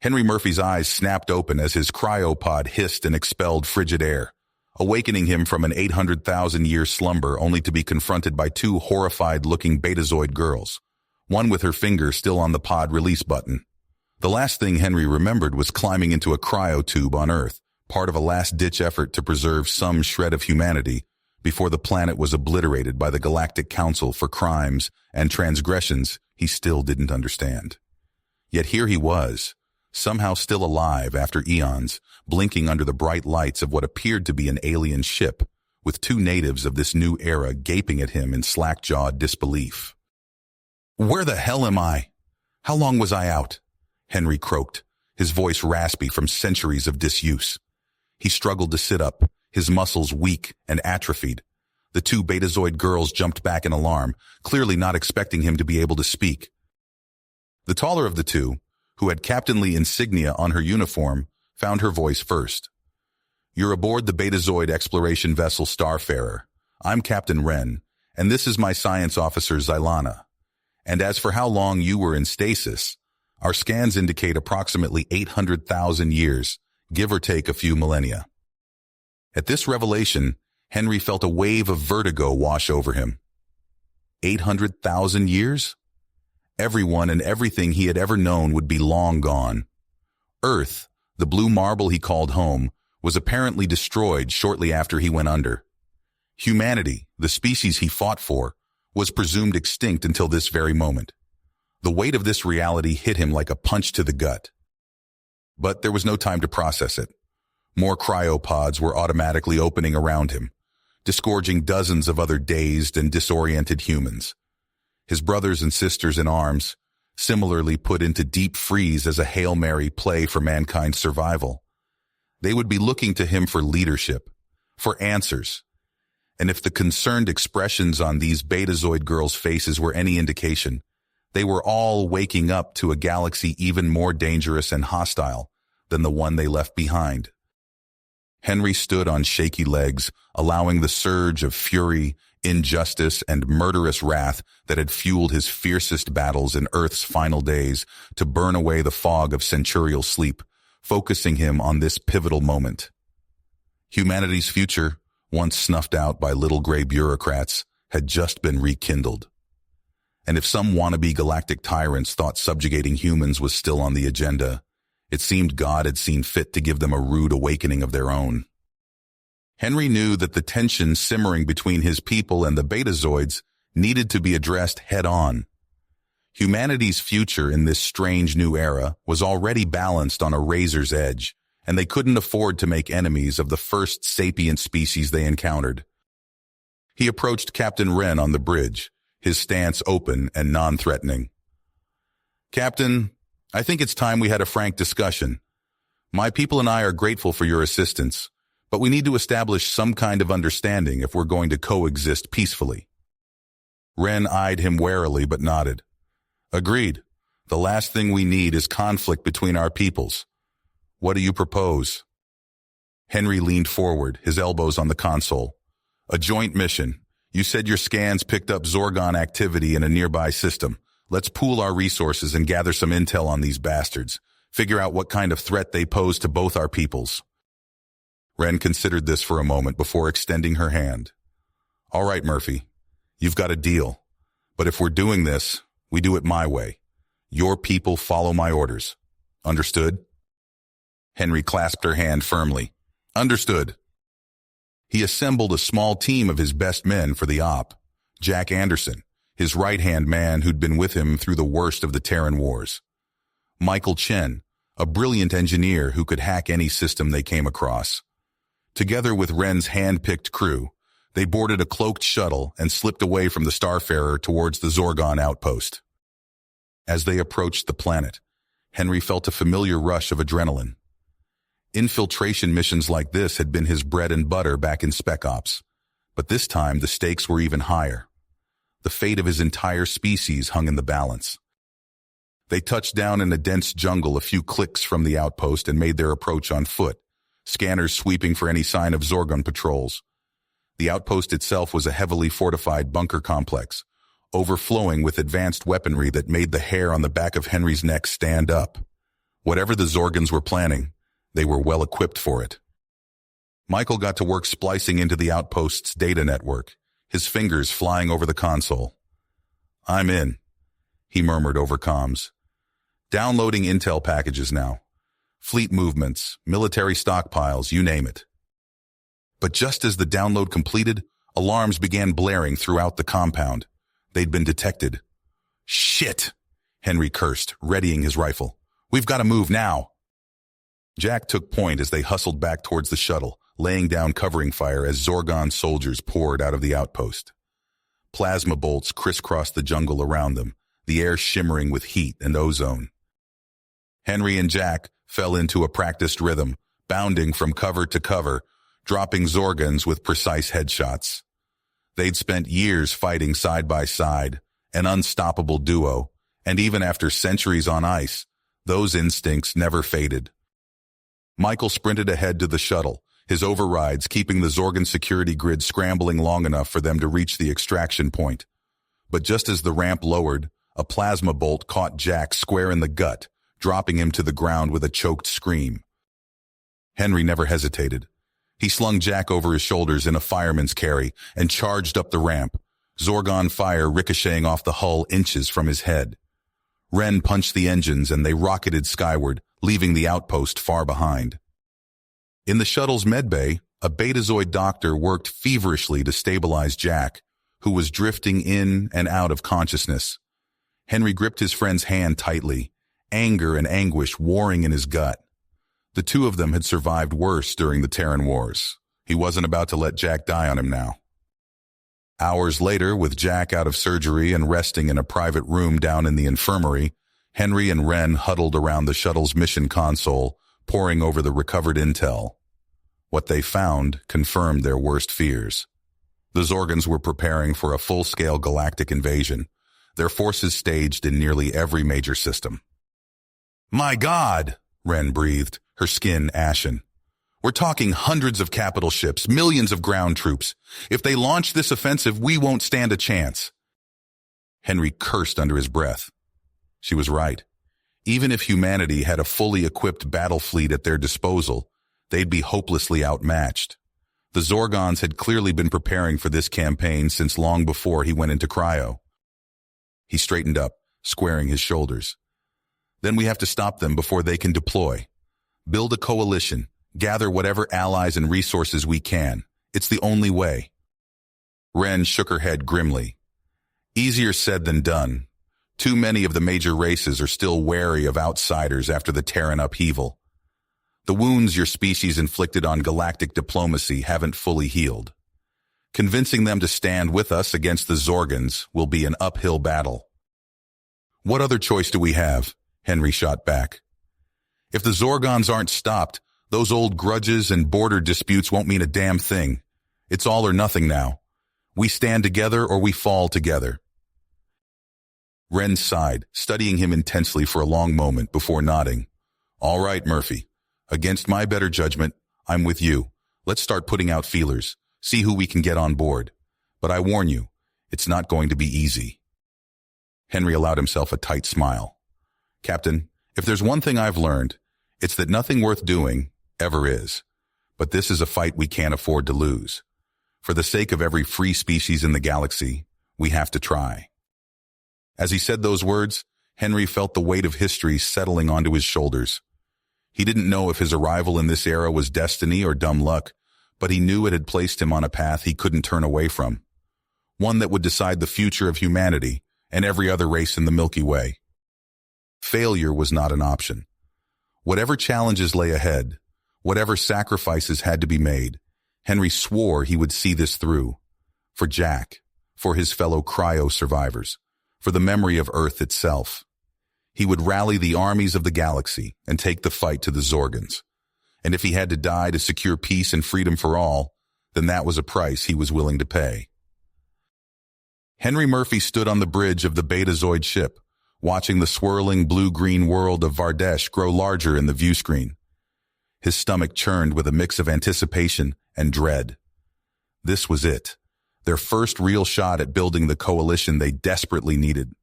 Henry Murphy's eyes snapped open as his cryopod hissed and expelled frigid air, awakening him from an 800,000-year slumber only to be confronted by two horrified-looking Betazoid girls, one with her finger still on the pod release button. The last thing Henry remembered was climbing into a cryo tube on Earth, part of a last-ditch effort to preserve some shred of humanity before the planet was obliterated by the Galactic Council for crimes and transgressions he still didn't understand. Yet here he was, somehow still alive after eons, blinking under the bright lights of what appeared to be an alien ship, with two natives of this new era gaping at him in slack-jawed disbelief. "Where the hell am I? How long was I out?" Henry croaked, his voice raspy from centuries of disuse. He struggled to sit up, his muscles weak and atrophied. The two Betazoid girls jumped back in alarm, clearly not expecting him to be able to speak. The taller of the two, who had captainly insignia on her uniform, found her voice first. "You're aboard the Betazoid exploration vessel Starfarer. I'm Captain Wren, and this is my science officer Xylana. And as for how long you were in stasis, our scans indicate approximately 800,000 years, give or take a few millennia." At this revelation, Henry felt a wave of vertigo wash over him. 800,000 years? Everyone and everything he had ever known would be long gone. Earth, the blue marble he called home, was apparently destroyed shortly after he went under. Humanity, the species he fought for, was presumed extinct until this very moment. The weight of this reality hit him like a punch to the gut. But there was no time to process it. More cryopods were automatically opening around him, disgorging dozens of other dazed and disoriented humans. His brothers and sisters in arms, similarly put into deep freeze as a Hail Mary play for mankind's survival. They would be looking to him for leadership, for answers. And if the concerned expressions on these Betazoid girls' faces were any indication, they were all waking up to a galaxy even more dangerous and hostile than the one they left behind. Henry stood on shaky legs, allowing the surge of fury, injustice, and murderous wrath that had fueled his fiercest battles in Earth's final days to burn away the fog of centurial sleep, focusing him on this pivotal moment. Humanity's future, once snuffed out by little gray bureaucrats, had just been rekindled. And if some wannabe galactic tyrants thought subjugating humans was still on the agenda, it seemed God had seen fit to give them a rude awakening of their own. Henry knew that the tension simmering between his people and the Betazoids needed to be addressed head-on. Humanity's future in this strange new era was already balanced on a razor's edge, and they couldn't afford to make enemies of the first sapient species they encountered. He approached Captain Wren on the bridge, his stance open and non-threatening. "Captain, I think it's time we had a frank discussion. My people and I are grateful for your assistance, but we need to establish some kind of understanding if we're going to coexist peacefully." Wren eyed him warily but nodded. "Agreed. The last thing we need is conflict between our peoples. What do you propose?" Henry leaned forward, his elbows on the console. "A joint mission. You said your scans picked up Zorgon activity in a nearby system. Let's pool our resources and gather some intel on these bastards. Figure out what kind of threat they pose to both our peoples." Wren considered this for a moment before extending her hand. "All right, Murphy. You've got a deal. But if we're doing this, we do it my way. Your people follow my orders. Understood?" Henry clasped her hand firmly. "Understood." He assembled a small team of his best men for the op. Jack Anderson, his right-hand man who'd been with him through the worst of the Terran Wars. Michael Chen, a brilliant engineer who could hack any system they came across. Together with Wren's hand-picked crew, they boarded a cloaked shuttle and slipped away from the Starfarer towards the Zorgon outpost. As they approached the planet, Henry felt a familiar rush of adrenaline. Infiltration missions like this had been his bread and butter back in Spec Ops, but this time the stakes were even higher. The fate of his entire species hung in the balance. They touched down in a dense jungle a few clicks from the outpost and made their approach on foot, scanners sweeping for any sign of Zorgon patrols. The outpost itself was a heavily fortified bunker complex, overflowing with advanced weaponry that made the hair on the back of Henry's neck stand up. Whatever the Zorgans were planning, they were well equipped for it. Michael got to work splicing into the outpost's data network, his fingers flying over the console. "I'm in," he murmured over comms. "Downloading intel packages now. Fleet movements, military stockpiles, you name it." But just as the download completed, alarms began blaring throughout the compound. They'd been detected. "Shit!" Henry cursed, readying his rifle. "We've got to move now." Jack took point as they hustled back towards the shuttle, laying down covering fire as Zorgon soldiers poured out of the outpost. Plasma bolts crisscrossed the jungle around them, the air shimmering with heat and ozone. Henry and Jack fell into a practiced rhythm, bounding from cover to cover, dropping Zorgans with precise headshots. They'd spent years fighting side by side, an unstoppable duo, and even after centuries on ice, those instincts never faded. Michael sprinted ahead to the shuttle, his overrides keeping the Zorgan security grid scrambling long enough for them to reach the extraction point. But just as the ramp lowered, a plasma bolt caught Jack square in the gut, dropping him to the ground with a choked scream. Henry never hesitated. He slung Jack over his shoulders in a fireman's carry and charged up the ramp, Zorgon fire ricocheting off the hull inches from his head. Ren punched the engines and they rocketed skyward, leaving the outpost far behind. In the shuttle's medbay, a Betazoid doctor worked feverishly to stabilize Jack, who was drifting in and out of consciousness. Henry gripped his friend's hand tightly, anger and anguish warring in his gut. The two of them had survived worse during the Terran Wars. He wasn't about to let Jack die on him now. Hours later, with Jack out of surgery and resting in a private room down in the infirmary, Henry and Ren huddled around the shuttle's mission console, poring over the recovered intel. What they found confirmed their worst fears. The Zorgans were preparing for a full-scale galactic invasion, their forces staged in nearly every major system. "My God!" Ren breathed, her skin ashen. "We're talking hundreds of capital ships, millions of ground troops. If they launch this offensive, we won't stand a chance." Henry cursed under his breath. She was right. Even if humanity had a fully equipped battle fleet at their disposal, they'd be hopelessly outmatched. The Zorgons had clearly been preparing for this campaign since long before he went into Cryo. He straightened up, squaring his shoulders. "Then we have to stop them before they can deploy. Build a coalition, gather whatever allies and resources we can. It's the only way." Ren shook her head grimly. "Easier said than done. Too many of the major races are still wary of outsiders after the Terran upheaval. The wounds your species inflicted on galactic diplomacy haven't fully healed. Convincing them to stand with us against the Zorgans will be an uphill battle." "What other choice do we have?" Henry shot back. "If the Zorgons aren't stopped, those old grudges and border disputes won't mean a damn thing. It's all or nothing now. We stand together or we fall together." Ren sighed, studying him intensely for a long moment before nodding. "All right, Murphy. Against my better judgment, I'm with you. Let's start putting out feelers, see who we can get on board. But I warn you, it's not going to be easy." Henry allowed himself a tight smile. "Captain, if there's one thing I've learned, it's that nothing worth doing ever is. But this is a fight we can't afford to lose. For the sake of every free species in the galaxy, we have to try." As he said those words, Henry felt the weight of history settling onto his shoulders. He didn't know if his arrival in this era was destiny or dumb luck, but he knew it had placed him on a path he couldn't turn away from. One that would decide the future of humanity and every other race in the Milky Way. Failure was not an option. Whatever challenges lay ahead, whatever sacrifices had to be made, Henry swore he would see this through. For Jack, for his fellow Cryo survivors, for the memory of Earth itself. He would rally the armies of the galaxy and take the fight to the Zorgans. And if he had to die to secure peace and freedom for all, then that was a price he was willing to pay. Henry Murphy stood on the bridge of the Betazoid ship, watching the swirling blue-green world of Vardesh grow larger in the view screen. His stomach churned with a mix of anticipation and dread. This was it. Their first real shot at building the coalition they desperately needed.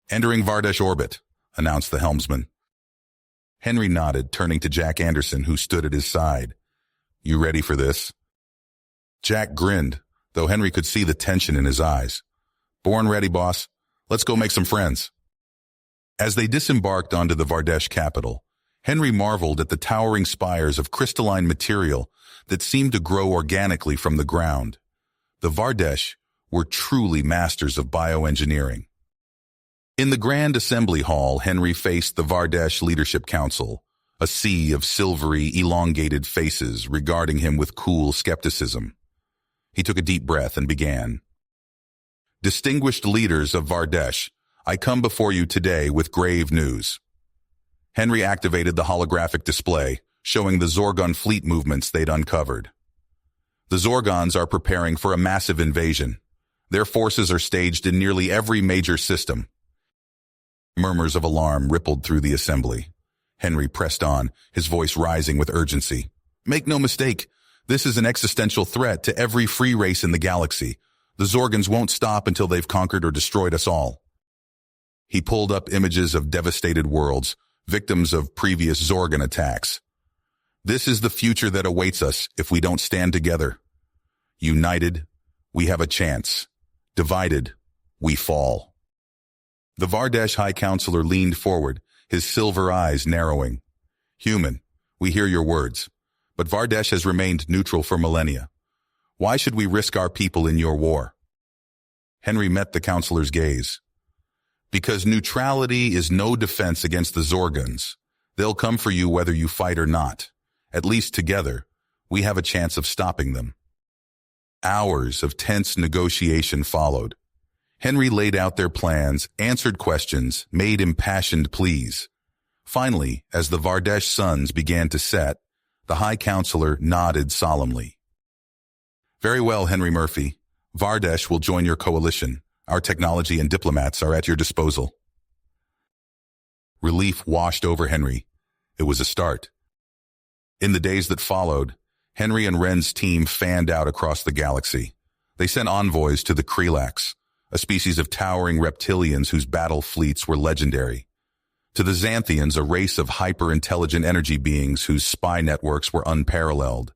"Entering Vardesh orbit," announced the helmsman. Henry nodded, turning to Jack Anderson, who stood at his side. You ready for this? Jack grinned, though Henry could see the tension in his eyes. Born ready, boss. Let's go make some friends. As they disembarked onto the Vardesh capital, Henry marveled at the towering spires of crystalline material that seemed to grow organically from the ground. The Vardesh were truly masters of bioengineering. In the Grand Assembly Hall, Henry faced the Vardesh Leadership Council, a sea of silvery, elongated faces regarding him with cool skepticism. He took a deep breath and began. Distinguished leaders of Vardesh, I come before you today with grave news. Henry activated the holographic display, showing the Zorgon fleet movements they'd uncovered. The Zorgons are preparing for a massive invasion. Their forces are staged in nearly every major system. Murmurs of alarm rippled through the assembly. Henry pressed on, his voice rising with urgency. Make no mistake, this is an existential threat to every free race in the galaxy. The Zorgons won't stop until they've conquered or destroyed us all. He pulled up images of devastated worlds, victims of previous Zorgon attacks. This is the future that awaits us if we don't stand together. United, we have a chance. Divided, we fall. The Vardesh High Counselor leaned forward, his silver eyes narrowing. Human, we hear your words, but Vardesh has remained neutral for millennia. Why should we risk our people in your war? Henry met the counselor's gaze. Because neutrality is no defense against the Zorgons. They'll come for you whether you fight or not. At least together, we have a chance of stopping them. Hours of tense negotiation followed. Henry laid out their plans, answered questions, made impassioned pleas. Finally, as the Vardesh suns began to set, the High Counselor nodded solemnly. Very well, Henry Murphy. Vardesh will join your coalition. Our technology and diplomats are at your disposal. Relief washed over Henry. It was a start. In the days that followed, Henry and Ren's team fanned out across the galaxy. They sent envoys to the Krelax, a species of towering reptilians whose battle fleets were legendary. To the Xanthians, a race of hyper-intelligent energy beings whose spy networks were unparalleled.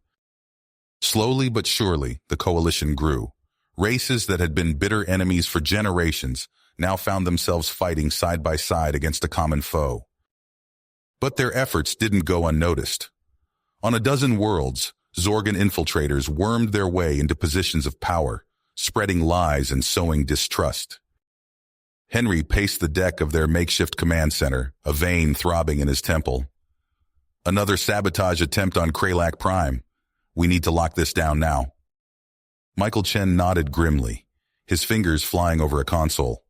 Slowly but surely, the coalition grew. Races that had been bitter enemies for generations now found themselves fighting side by side against a common foe. But their efforts didn't go unnoticed. On a dozen worlds, Zorgon infiltrators wormed their way into positions of power, spreading lies and sowing distrust. Henry paced the deck of their makeshift command center, a vein throbbing in his temple. Another sabotage attempt on Krelac Prime. We need to lock this down now. Michael Chen nodded grimly, his fingers flying over a console.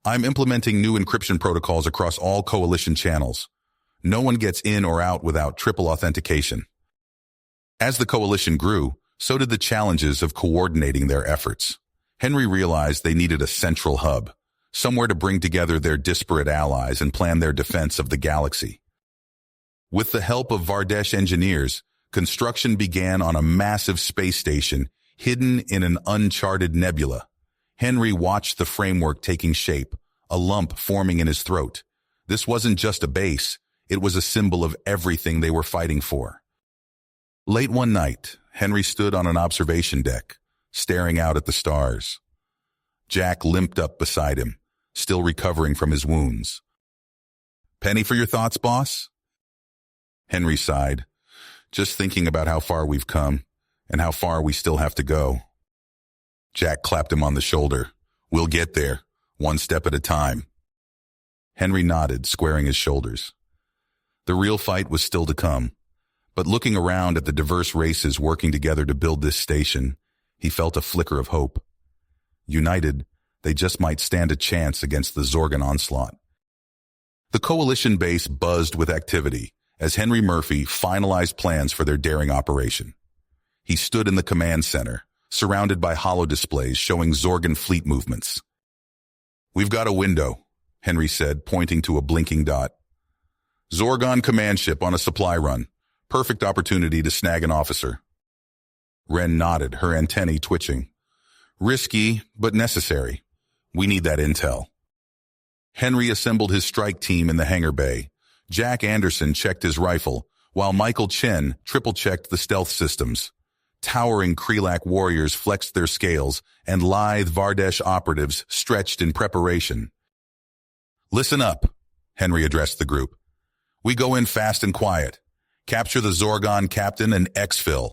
I'm implementing new encryption protocols across all coalition channels. No one gets in or out without triple authentication. As the coalition grew, so did the challenges of coordinating their efforts. Henry realized they needed a central hub, somewhere to bring together their disparate allies and plan their defense of the galaxy. With the help of Vardesh engineers, construction began on a massive space station hidden in an uncharted nebula. Henry watched the framework taking shape, a lump forming in his throat. This wasn't just a base, it was a symbol of everything they were fighting for. Late one night, Henry stood on an observation deck, staring out at the stars. Jack limped up beside him, still recovering from his wounds. Penny for your thoughts, boss? Henry sighed, just thinking about how far we've come and how far we still have to go. Jack clapped him on the shoulder. We'll get there, one step at a time. Henry nodded, squaring his shoulders. The real fight was still to come, but looking around at the diverse races working together to build this station, he felt a flicker of hope. United, they just might stand a chance against the Zorgon onslaught. The coalition base buzzed with activity as Henry Murphy finalized plans for their daring operation. He stood in the command center, surrounded by holodisplays showing Zorgon fleet movements. We've got a window, Henry said, pointing to a blinking dot. Zorgon command ship on a supply run. Perfect opportunity to snag an officer. Ren nodded, her antennae twitching. Risky, but necessary. We need that intel. Henry assembled his strike team in the hangar bay, Jack Anderson checked his rifle, while Michael Chen triple-checked the stealth systems. Towering Krelak warriors flexed their scales, and lithe Vardesh operatives stretched in preparation. "Listen up," Henry addressed the group. "We go in fast and quiet. Capture the Zorgon captain and exfil.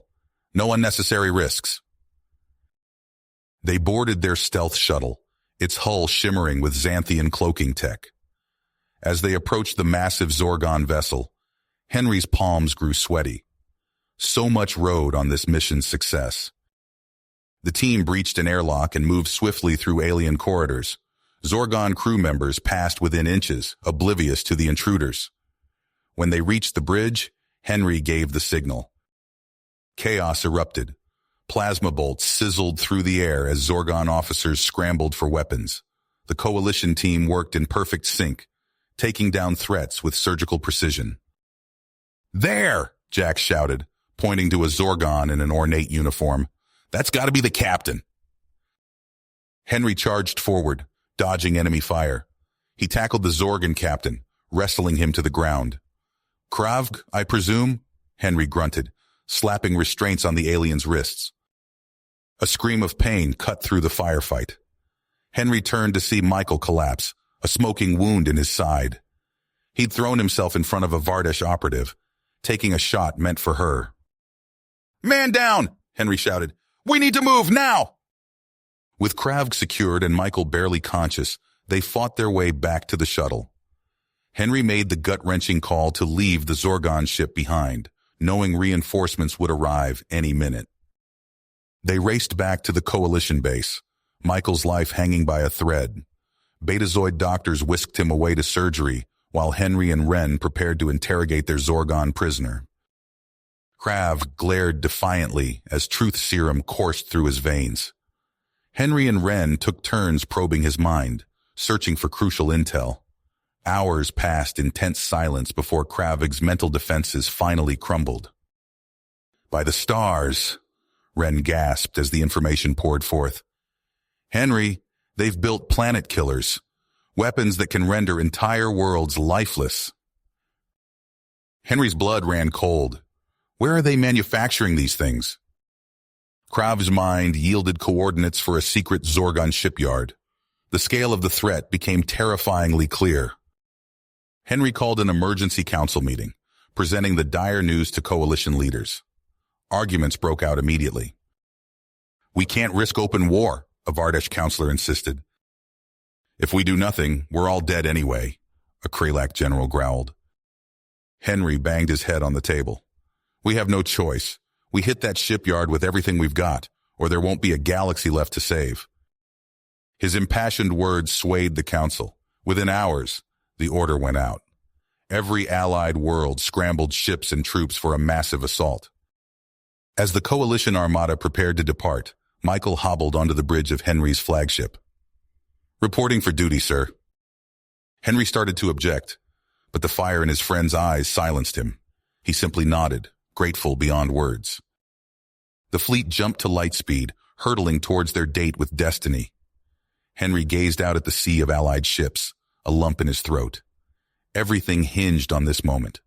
No unnecessary risks." They boarded their stealth shuttle, its hull shimmering with Xanthian cloaking tech. As they approached the massive Zorgon vessel, Henry's palms grew sweaty. So much rode on this mission's success. The team breached an airlock and moved swiftly through alien corridors. Zorgon crew members passed within inches, oblivious to the intruders. When they reached the bridge, Henry gave the signal. Chaos erupted. Plasma bolts sizzled through the air as Zorgon officers scrambled for weapons. The coalition team worked in perfect sync, taking down threats with surgical precision. "There!" Jack shouted, pointing to a Zorgon in an ornate uniform. "That's got to be the captain." Henry charged forward, dodging enemy fire. He tackled the Zorgon captain, wrestling him to the ground. "Kravg, I presume?" Henry grunted, slapping restraints on the alien's wrists. A scream of pain cut through the firefight. Henry turned to see Michael collapse, a smoking wound in his side. He'd thrown himself in front of a Vardesh operative, taking a shot meant for her. "Man down!" Henry shouted. "We need to move now!" With Kravg secured and Michael barely conscious, they fought their way back to the shuttle. Henry made the gut-wrenching call to leave the Zorgon ship behind, knowing reinforcements would arrive any minute. They raced back to the coalition base, Michael's life hanging by a thread. Betazoid doctors whisked him away to surgery, while Henry and Ren prepared to interrogate their Zorgon prisoner. Krav glared defiantly as truth serum coursed through his veins. Henry and Ren took turns probing his mind, searching for crucial intel. Hours passed in tense silence before Kravig's mental defenses finally crumbled. "By the stars," Ren gasped as the information poured forth. "Henry, they've built planet killers, weapons that can render entire worlds lifeless." Henry's blood ran cold. Where are they manufacturing these things? Krav's mind yielded coordinates for a secret Zorgon shipyard. The scale of the threat became terrifyingly clear. Henry called an emergency council meeting, presenting the dire news to coalition leaders. Arguments broke out immediately. "We can't risk open war," a Vardesh counselor insisted. "If we do nothing, we're all dead anyway," a Krelak general growled. Henry banged his head on the table. "We have no choice. We hit that shipyard with everything we've got, or there won't be a galaxy left to save." His impassioned words swayed the council. Within hours, the order went out. Every allied world scrambled ships and troops for a massive assault. As the coalition armada prepared to depart, Michael hobbled onto the bridge of Henry's flagship. "Reporting for duty, sir." Henry started to object, but the fire in his friend's eyes silenced him. He simply nodded, grateful beyond words. The fleet jumped to light speed, hurtling towards their date with destiny. Henry gazed out at the sea of allied ships, a lump in his throat. Everything hinged on this moment.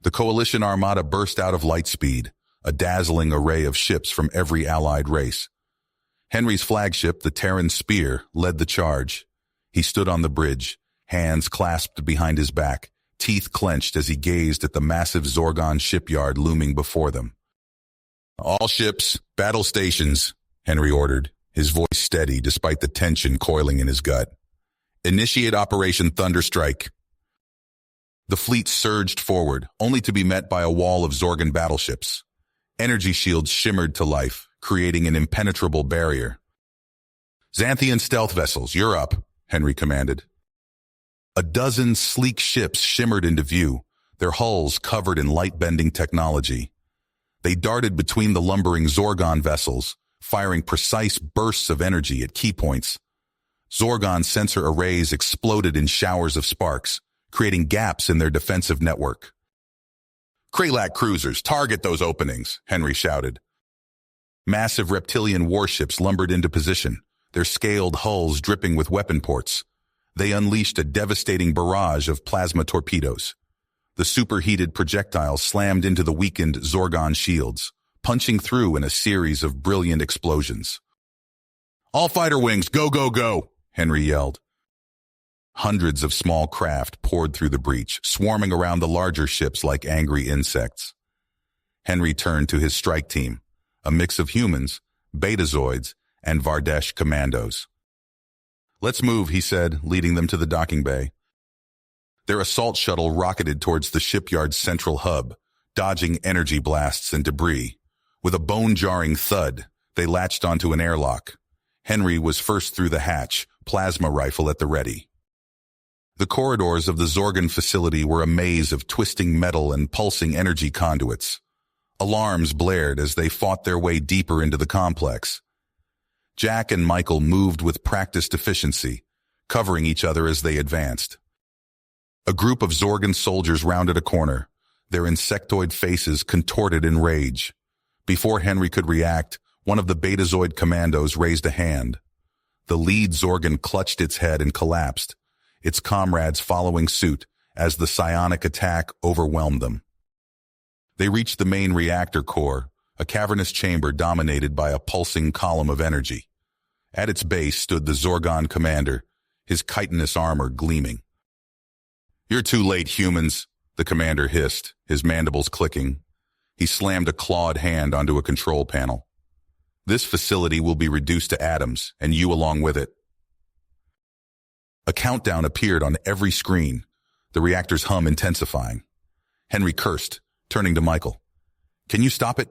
The coalition armada burst out of light speed, a dazzling array of ships from every allied race. Henry's flagship, the Terran Spear, led the charge. He stood on the bridge, hands clasped behind his back, teeth clenched as he gazed at the massive Zorgon shipyard looming before them. "All ships, battle stations," Henry ordered, his voice steady despite the tension coiling in his gut. "Initiate Operation Thunderstrike." The fleet surged forward, only to be met by a wall of Zorgon battleships. Energy shields shimmered to life, creating an impenetrable barrier. "Xanthian stealth vessels, you're up," Henry commanded. A dozen sleek ships shimmered into view, their hulls covered in light-bending technology. They darted between the lumbering Zorgon vessels, firing precise bursts of energy at key points. Zorgon sensor arrays exploded in showers of sparks, creating gaps in their defensive network. "Krelak cruisers, target those openings," Henry shouted. Massive reptilian warships lumbered into position, their scaled hulls dripping with weapon ports. They unleashed a devastating barrage of plasma torpedoes. The superheated projectiles slammed into the weakened Zorgon shields, punching through in a series of brilliant explosions. "All fighter wings, go, go, go!" Henry yelled. Hundreds of small craft poured through the breach, swarming around the larger ships like angry insects. Henry turned to his strike team, a mix of humans, betazoids, and Vardesh commandos. "Let's move," he said, leading them to the docking bay. Their assault shuttle rocketed towards the shipyard's central hub, dodging energy blasts and debris. With a bone-jarring thud, they latched onto an airlock. Henry was first through the hatch, plasma rifle at the ready. The corridors of the Zorgon facility were a maze of twisting metal and pulsing energy conduits. Alarms blared as they fought their way deeper into the complex. Jack and Michael moved with practiced efficiency, covering each other as they advanced. A group of Zorgon soldiers rounded a corner, their insectoid faces contorted in rage. Before Henry could react, one of the Betazoid commandos raised a hand. The lead Zorgon clutched its head and collapsed, its comrades following suit as the psionic attack overwhelmed them. They reached the main reactor core, a cavernous chamber dominated by a pulsing column of energy. At its base stood the Zorgon commander, his chitinous armor gleaming. "You're too late, humans," the commander hissed, his mandibles clicking. He slammed a clawed hand onto a control panel. "This facility will be reduced to atoms, and you along with it." A countdown appeared on every screen, the reactor's hum intensifying. Henry cursed, turning to Michael. "Can you stop it?"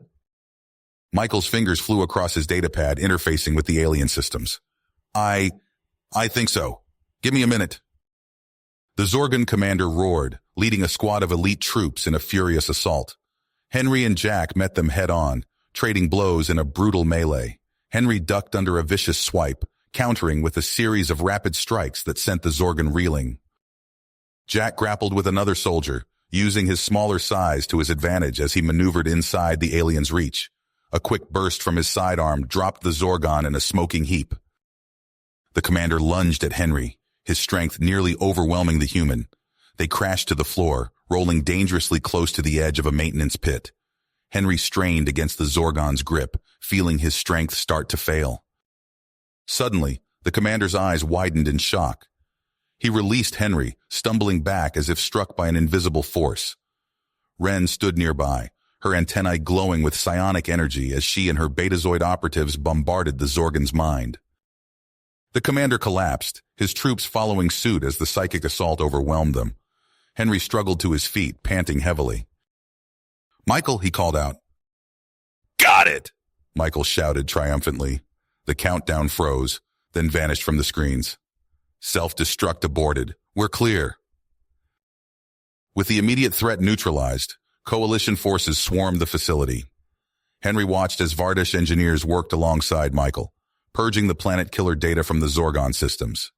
Michael's fingers flew across his datapad, interfacing with the alien systems. I think so. Give me a minute." The Zorgon commander roared, leading a squad of elite troops in a furious assault. Henry and Jack met them head-on, trading blows in a brutal melee. Henry ducked under a vicious swipe, countering with a series of rapid strikes that sent the Zorgon reeling. Jack grappled with another soldier, using his smaller size to his advantage as he maneuvered inside the alien's reach. A quick burst from his sidearm dropped the Zorgon in a smoking heap. The commander lunged at Henry, his strength nearly overwhelming the human. They crashed to the floor, rolling dangerously close to the edge of a maintenance pit. Henry strained against the Zorgon's grip, feeling his strength start to fail. Suddenly, the commander's eyes widened in shock. He released Henry, stumbling back as if struck by an invisible force. Ren stood nearby, her antennae glowing with psionic energy as she and her Betazoid operatives bombarded the Zorgon's mind. The commander collapsed, his troops following suit as the psychic assault overwhelmed them. Henry struggled to his feet, panting heavily. "Michael," he called out. "Got it!" Michael shouted triumphantly. The countdown froze, then vanished from the screens. "Self-destruct aborted. We're clear." With the immediate threat neutralized, Coalition forces swarmed the facility. Henry watched as Vardesh engineers worked alongside Michael, purging the planet-killer data from the Zorgon systems.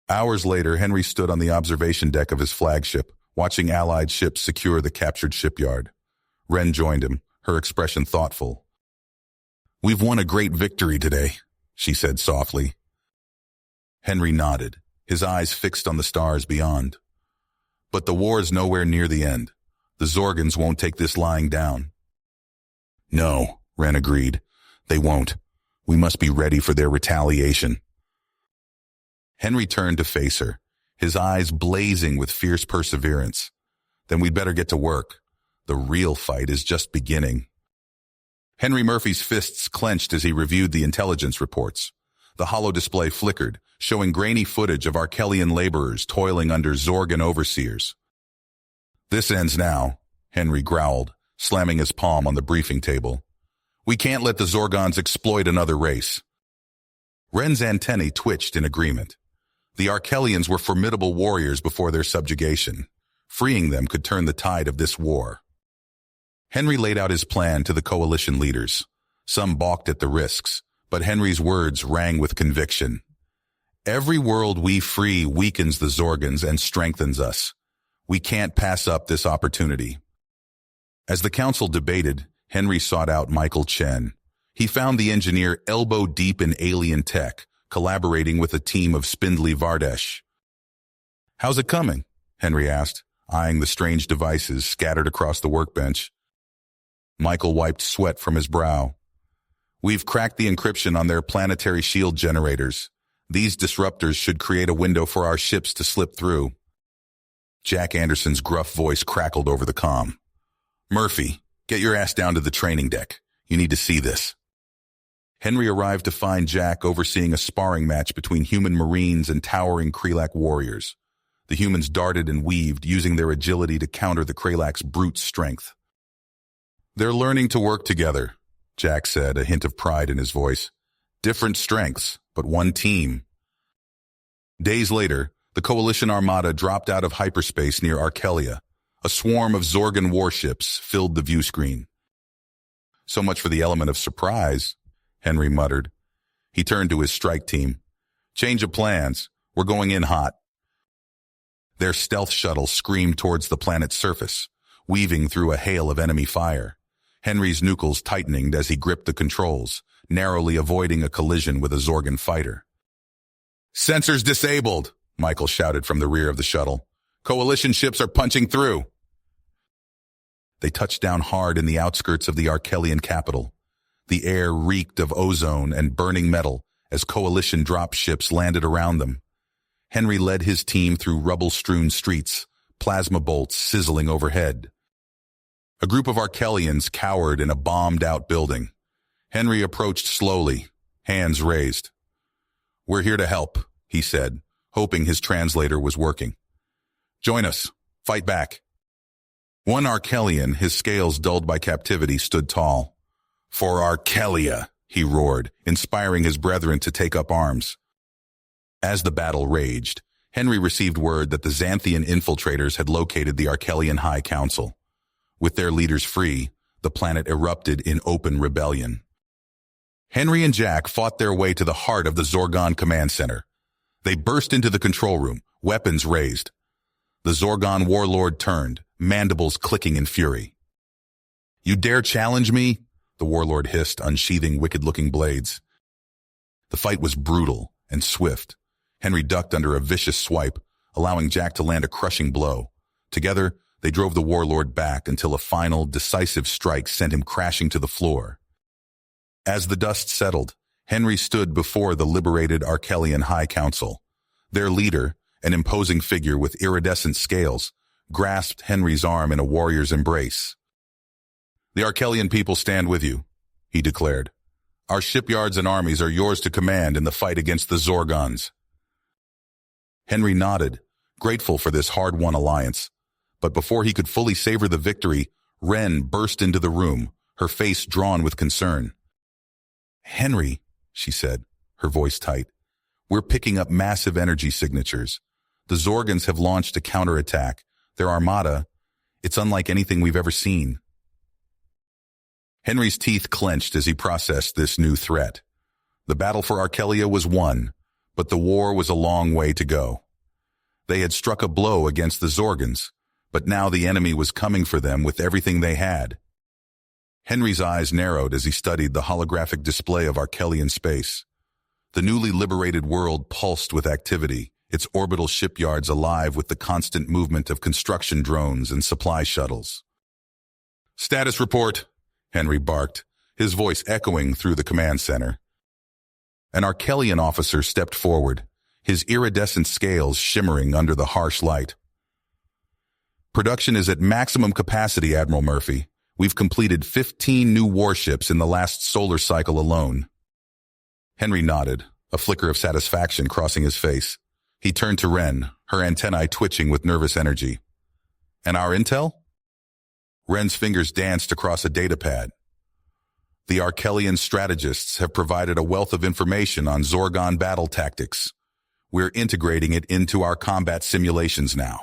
Hours later, Henry stood on the observation deck of his flagship, watching Allied ships secure the captured shipyard. Ren joined him, her expression thoughtful. "We've won a great victory today," she said softly. Henry nodded, his eyes fixed on the stars beyond. "But the war's nowhere near the end. The Zorgons won't take this lying down." "No," Ren agreed. "They won't. We must be ready for their retaliation." Henry turned to face her, his eyes blazing with fierce perseverance. "Then we'd better get to work. The real fight is just beginning." Henry Murphy's fists clenched as he reviewed the intelligence reports. The holo display flickered, showing grainy footage of Arkelian laborers toiling under Zorgon overseers. "This ends now," Henry growled, slamming his palm on the briefing table. "We can't let the Zorgons exploit another race." Ren's antennae twitched in agreement. The Arkelians were formidable warriors before their subjugation. Freeing them could turn the tide of this war. Henry laid out his plan to the coalition leaders. Some balked at the risks, but Henry's words rang with conviction. "Every world we free weakens the Zorgons and strengthens us. We can't pass up this opportunity." As the council debated, Henry sought out Michael Chen. He found the engineer elbow-deep in alien tech, collaborating with a team of spindly Vardesh. How's it coming? Henry asked, eyeing the strange devices scattered across the workbench. Michael wiped sweat from his brow. We've cracked the encryption on their planetary shield generators. These disruptors should create a window for our ships to slip through. Jack Anderson's gruff voice crackled over the comm. Murphy, get your ass down to the training deck. You need to see this. Henry arrived to find Jack overseeing a sparring match between human marines and towering Krelak warriors. The humans darted and weaved, using their agility to counter the Krelak's brute strength. They're learning to work together, Jack said, a hint of pride in his voice. Different strengths, but one team. Days later, the Coalition Armada dropped out of hyperspace near Arkelia. A swarm of Zorgan warships filled the view screen. So much for the element of surprise, Henry muttered. He turned to his strike team. Change of plans. We're going in hot. Their stealth shuttle screamed towards the planet's surface, weaving through a hail of enemy fire. Henry's knuckles tightened as he gripped the controls, narrowly avoiding a collision with a Zorgan fighter. Sensors disabled, Michael shouted from the rear of the shuttle. Coalition ships are punching through. They touched down hard in the outskirts of the Arkelian capital. The air reeked of ozone and burning metal as Coalition dropships landed around them. Henry led his team through rubble-strewn streets, plasma bolts sizzling overhead. A group of Arkelians cowered in a bombed-out building. Henry approached slowly, hands raised. We're here to help, he said, hoping his translator was working. Join us. Fight back. One Arkelian, his scales dulled by captivity, stood tall. For Arkelia, he roared, inspiring his brethren to take up arms. As the battle raged, Henry received word that the Xanthian infiltrators had located the Arkelian High Council. With their leaders free, the planet erupted in open rebellion. Henry and Jack fought their way to the heart of the Zorgon Command Center. They burst into the control room, weapons raised. The Zorgon warlord turned, mandibles clicking in fury. You dare challenge me? The warlord hissed, unsheathing wicked-looking blades. The fight was brutal and swift. Henry ducked under a vicious swipe, allowing Jack to land a crushing blow. Together, they drove the warlord back until a final, decisive strike sent him crashing to the floor. As the dust settled, Henry stood before the liberated Arkelian High Council. Their leader, an imposing figure with iridescent scales, grasped Henry's arm in a warrior's embrace. The Arkelian people stand with you, he declared. Our shipyards and armies are yours to command in the fight against the Zorgons. Henry nodded, grateful for this hard-won alliance. But before he could fully savor the victory, Wren burst into the room, her face drawn with concern. Henry, she said, her voice tight, we're picking up massive energy signatures. The Zorgons have launched a counterattack. Their armada, it's unlike anything we've ever seen. Henry's teeth clenched as he processed this new threat. The battle for Arkelia was won, but the war was a long way to go. They had struck a blow against the Zorgons, but now the enemy was coming for them with everything they had. Henry's eyes narrowed as he studied the holographic display of Arkelian space. The newly liberated world pulsed with activity, its orbital shipyards alive with the constant movement of construction drones and supply shuttles. Status report, Henry barked, his voice echoing through the command center. An Arkelian officer stepped forward, his iridescent scales shimmering under the harsh light. Production is at maximum capacity, Admiral Murphy. We've completed 15 new warships in the last solar cycle alone. Henry nodded, a flicker of satisfaction crossing his face. He turned to Wren, her antennae twitching with nervous energy. And our intel? Wren's fingers danced across a datapad. The Arkelian strategists have provided a wealth of information on Zorgon battle tactics. We're integrating it into our combat simulations now.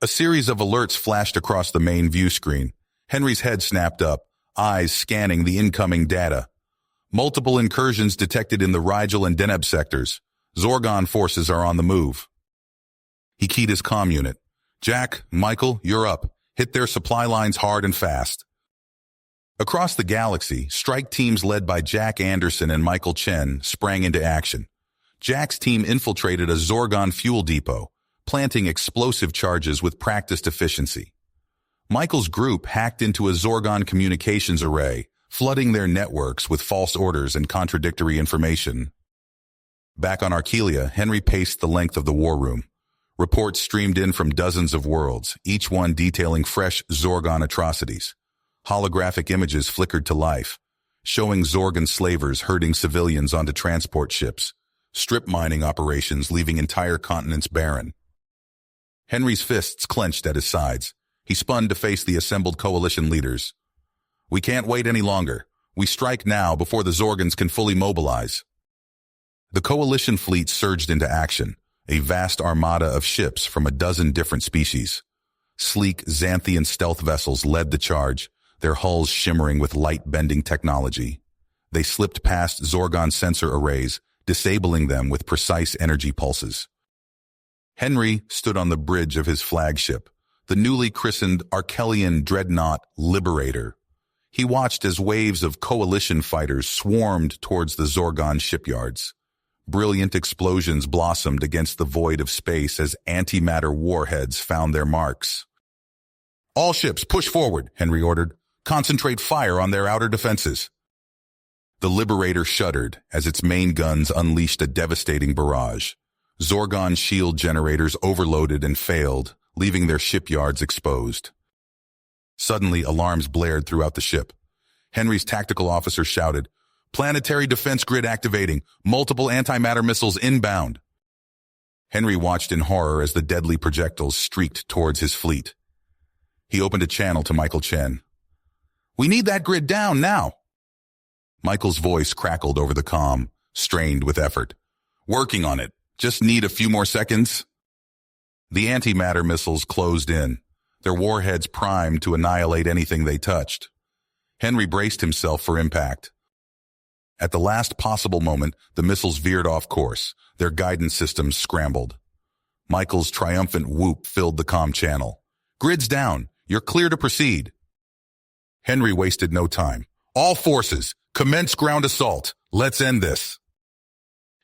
A series of alerts flashed across the main view screen. Henry's head snapped up, eyes scanning the incoming data. Multiple incursions detected in the Rigel and Deneb sectors. Zorgon forces are on the move. He keyed his comm unit. Jack, Michael, you're up. Hit their supply lines hard and fast. Across the galaxy, strike teams led by Jack Anderson and Michael Chen sprang into action. Jack's team infiltrated a Zorgon fuel depot, planting explosive charges with practiced efficiency. Michael's group hacked into a Zorgon communications array, flooding their networks with false orders and contradictory information. Back on Archelia, Henry paced the length of the war room. Reports streamed in from dozens of worlds, each one detailing fresh Zorgon atrocities. Holographic images flickered to life, showing Zorgon slavers herding civilians onto transport ships, strip mining operations leaving entire continents barren. Henry's fists clenched at his sides. He spun to face the assembled coalition leaders. "We can't wait any longer. We strike now before the Zorgons can fully mobilize." The coalition fleet surged into action, a vast armada of ships from a dozen different species. Sleek Xanthian stealth vessels led the charge, their hulls shimmering with light-bending technology. They slipped past Zorgon sensor arrays, disabling them with precise energy pulses. Henry stood on the bridge of his flagship, the newly christened Archelian dreadnought Liberator. He watched as waves of coalition fighters swarmed towards the Zorgon shipyards. Brilliant explosions blossomed against the void of space as antimatter warheads found their marks. "All ships, push forward," Henry ordered. "Concentrate fire on their outer defenses." The Liberator shuddered as its main guns unleashed a devastating barrage. Zorgon shield generators overloaded and failed, leaving their shipyards exposed. Suddenly, alarms blared throughout the ship. Henry's tactical officer shouted, "Planetary defense grid activating, multiple antimatter missiles inbound." Henry watched in horror as the deadly projectiles streaked towards his fleet. He opened a channel to Michael Chen. "We need that grid down now." Michael's voice crackled over the comm, strained with effort. "Working on it. Just need a few more seconds." The antimatter missiles closed in, their warheads primed to annihilate anything they touched. Henry braced himself for impact. At the last possible moment, the missiles veered off course, their guidance systems scrambled. Michael's triumphant whoop filled the comm channel. "Grid's down. You're clear to proceed." Henry wasted no time. "All forces, commence ground assault. Let's end this."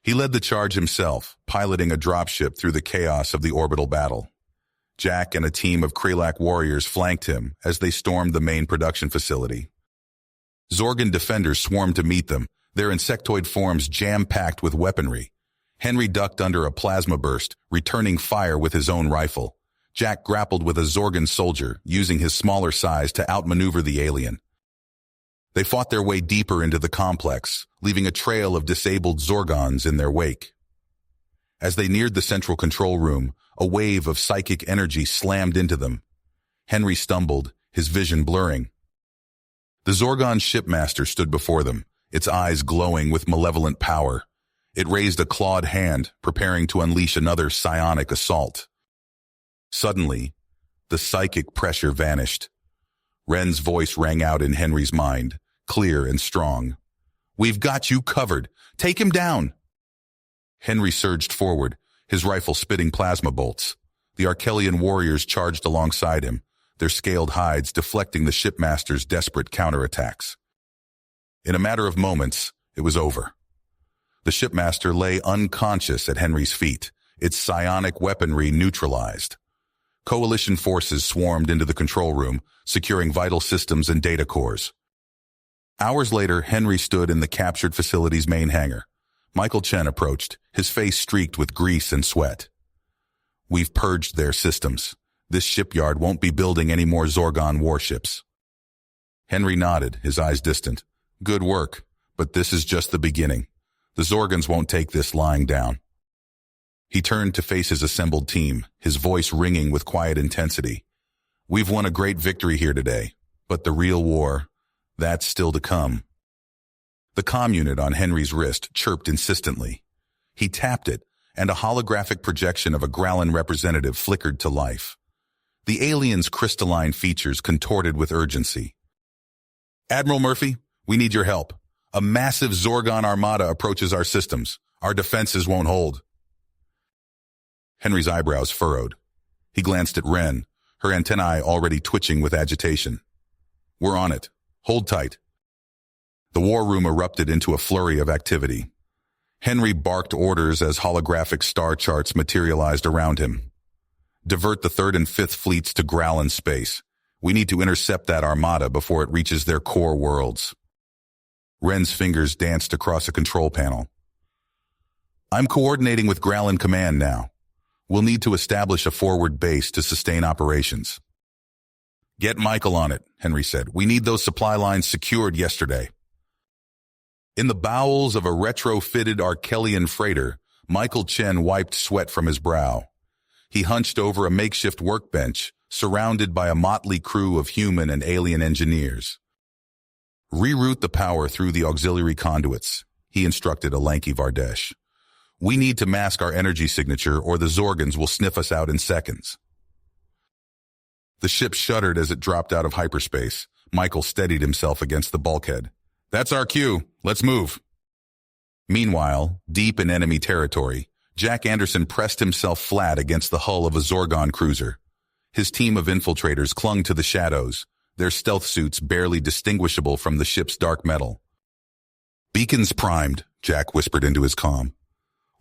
He led the charge himself, piloting a dropship through the chaos of the orbital battle. Jack and a team of Kralak warriors flanked him as they stormed the main production facility. Zorgon defenders swarmed to meet them, their insectoid forms jam-packed with weaponry. Henry ducked under a plasma burst, returning fire with his own rifle. Jack grappled with a Zorgon soldier, using his smaller size to outmaneuver the alien. They fought their way deeper into the complex, leaving a trail of disabled Zorgons in their wake. As they neared the central control room, a wave of psychic energy slammed into them. Henry stumbled, his vision blurring. The Zorgon shipmaster stood before them, its eyes glowing with malevolent power. It raised a clawed hand, preparing to unleash another psionic assault. Suddenly, the psychic pressure vanished. Ren's voice rang out in Henry's mind, clear and strong. "We've got you covered. Take him down." Henry surged forward, his rifle spitting plasma bolts. The Archelian warriors charged alongside him, their scaled hides deflecting the shipmaster's desperate counterattacks. In a matter of moments, it was over. The shipmaster lay unconscious at Henry's feet, its psionic weaponry neutralized. Coalition forces swarmed into the control room, securing vital systems and data cores. Hours later, Henry stood in the captured facility's main hangar. Michael Chen approached, his face streaked with grease and sweat. "We've purged their systems. This shipyard won't be building any more Zorgon warships." Henry nodded, his eyes distant. "Good work, but this is just the beginning. The Zorgons won't take this lying down." He turned to face his assembled team, his voice ringing with quiet intensity. "We've won a great victory here today, but the real war, that's still to come." The comm unit on Henry's wrist chirped insistently. He tapped it, and a holographic projection of a Gralin representative flickered to life. The alien's crystalline features contorted with urgency. "Admiral Murphy, we need your help. A massive Zorgon armada approaches our systems. Our defenses won't hold." Henry's eyebrows furrowed. He glanced at Ren, her antennae already twitching with agitation. "We're on it. Hold tight." The war room erupted into a flurry of activity. Henry barked orders as holographic star charts materialized around him. Divert the 3rd and 5th fleets to Growlin space. We need to intercept that armada before it reaches their core worlds. Ren's fingers danced across a control panel. I'm coordinating with Growlin Command now. We'll need to establish a forward base to sustain operations. Get Michael on it, Henry said. We need those supply lines secured yesterday. In the bowels of a retrofitted Arkellian freighter, Michael Chen wiped sweat from his brow. He hunched over a makeshift workbench, surrounded by a motley crew of human and alien engineers. Reroute the power through the auxiliary conduits, he instructed a lanky Vardesh. We need to mask our energy signature or the Zorgans will sniff us out in seconds. The ship shuddered as it dropped out of hyperspace. Michael steadied himself against the bulkhead. That's our cue. Let's move. Meanwhile, deep in enemy territory, Jack Anderson pressed himself flat against the hull of a Zorgon cruiser. His team of infiltrators clung to the shadows, their stealth suits barely distinguishable from the ship's dark metal. Beacons primed, Jack whispered into his comm.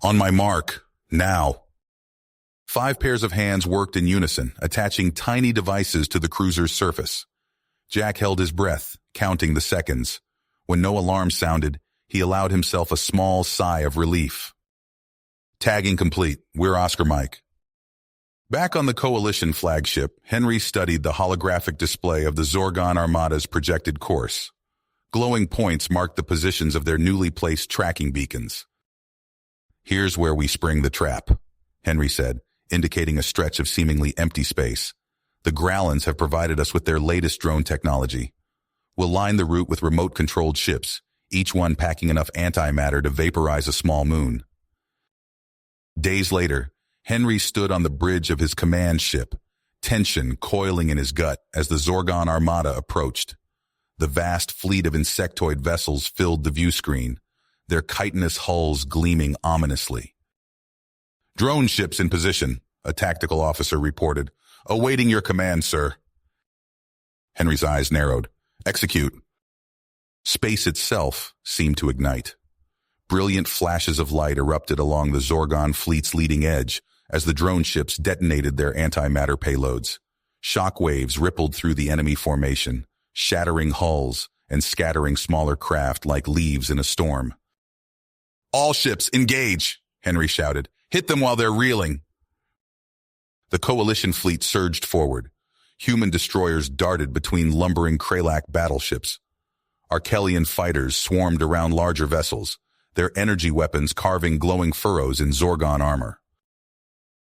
On my mark, now. 5 pairs of hands worked in unison, attaching tiny devices to the cruiser's surface. Jack held his breath, counting the seconds. When no alarm sounded, he allowed himself a small sigh of relief. Tagging complete. We're Oscar Mike. Back on the Coalition flagship, Henry studied the holographic display of the Zorgon Armada's projected course. Glowing points marked the positions of their newly placed tracking beacons. Here's where we spring the trap, Henry said, indicating a stretch of seemingly empty space. The Growlins have provided us with their latest drone technology. We'll line the route with remote-controlled ships, each one packing enough antimatter to vaporize a small moon. Days later, Henry stood on the bridge of his command ship, tension coiling in his gut as the Zorgon Armada approached. The vast fleet of insectoid vessels filled the view screen, their chitinous hulls gleaming ominously. Drone ships in position, a tactical officer reported. Awaiting your command, sir. Henry's eyes narrowed. Execute. Space itself seemed to ignite. Brilliant flashes of light erupted along the Zorgon fleet's leading edge as the drone ships detonated their antimatter payloads. Shock waves rippled through the enemy formation, shattering hulls and scattering smaller craft like leaves in a storm. All ships, engage, Henry shouted. Hit them while they're reeling. The Coalition fleet surged forward. Human destroyers darted between lumbering Kralak battleships. Arkellian fighters swarmed around larger vessels, their energy weapons carving glowing furrows in Zorgon armor.